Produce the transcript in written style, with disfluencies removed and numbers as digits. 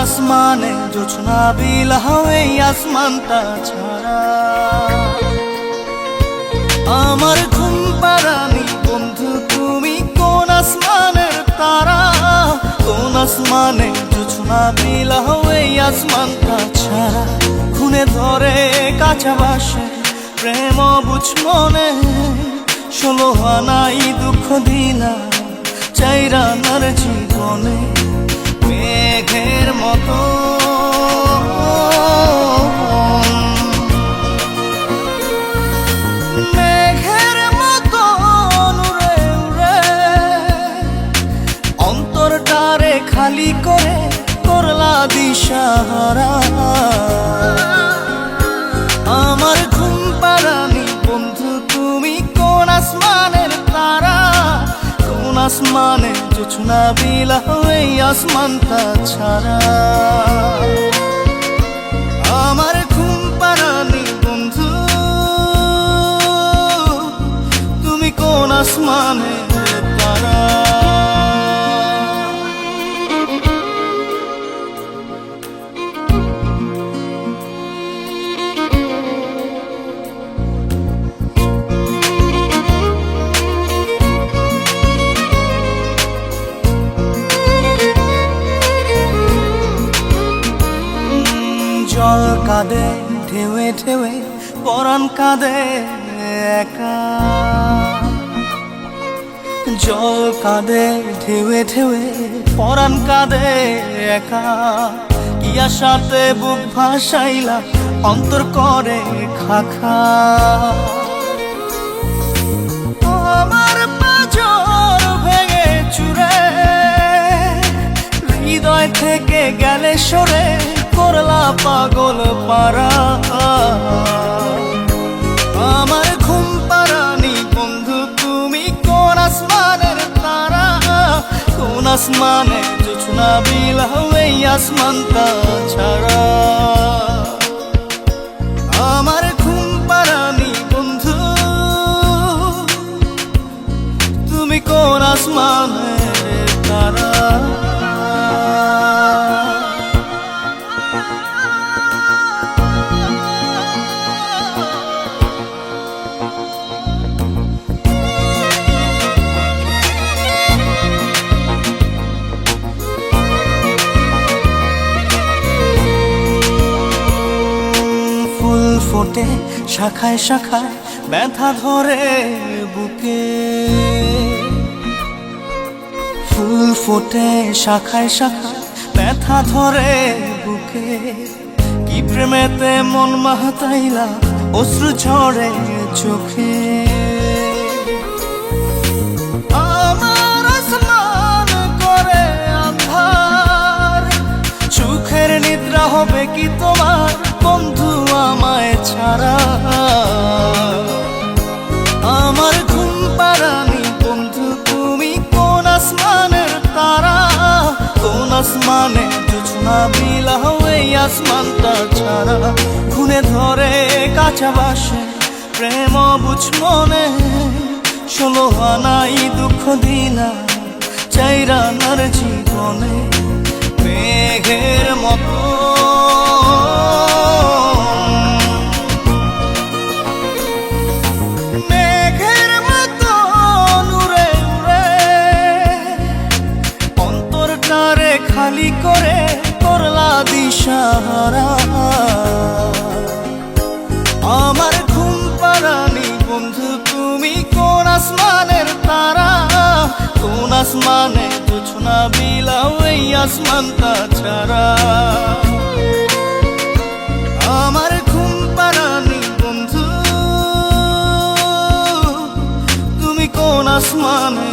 আসমানে জোছনা বিলাও এই আসমানটা ছাড়া। আমার ঘুম পাড়ানি বন্ধু তুমি কোন আসমানের তারা, কোন আসমানে জোছনা বিলাও এই আসমানটা ছাড়া। খুনে ধরে কাঁচা বাসে প্রেম বুঝ মনে, 16 আনাই দুঃখ দিলা চাইরানার জীবনে। মেঘের মতো মেঘের মতো উড়ে উড়ে অন্তরটারে খালি করে করলা দিশাহারা। আমার ঘুম পাড়ানি বন্ধু তুমি কোন আসমানের তারা, কোন আসমানে জোছনা বিলাও এই আসমানটা ছাড়া। আমার ঘুম পাড়ানি বন্ধু তুমি কোন আসমানের তারা। জল কাঁদে ঢেউে ঢেউে পরাণ কাঁদে একা, জল কাঁদে ঢেউে ঢেউে পরাণ কাঁদে একা। কি আশাতে বুক ভাসাইলা অন্তর করে খাখা। আমার পাঁজর ভেঙে চুরে হৃদয় থেকে গেলে সরে করলা পাগল পারা। আমার ঘুম পাড়ানি বন্ধু তুমি কোন আসমানের তারা, কোন আসমানে জোছনা বিলাও এই আসমানটা ছাড়া। আমার ঘুম পাড়ানি বন্ধু তুমি কোন আসমানের তারা। ফোটে শাখায় শাখায় ব্যথা ধরে বুকে, ফুল ফোটে শাখায় শাখায় ব্যথা ধরে বুকে। কি প্রেমেতে মন মাতাইলা অশ্রু ঝরে চোখে। আমার আসমান করে আন্ধার, সুখের নিদ্রা হবে কি তোমার বন্ধু আমায় ছাড়া। আমার ঘুম পাড়ানি বন্ধু তুমি কোন আসমানের তারা, কোন আসমানে জোছনা বিলাও এই আসমানটা ছাড়া। খুনে ধরে কাঁচা বাসে প্রেম বুঝ মনে, 16 আনাই দুঃখ দিলা চাইরানার জীবনে। মেঘের মতো খালি করে করলা দিশাহারা। আমার ঘুম পাড়ানি বন্ধু তুমি কোন আসমানের তারা, কোন আসমানে জোছনা বিলাও এই আসমানটা ছাড়া। আমার ঘুম পাড়ানি বন্ধু তুমি কোন আসমানে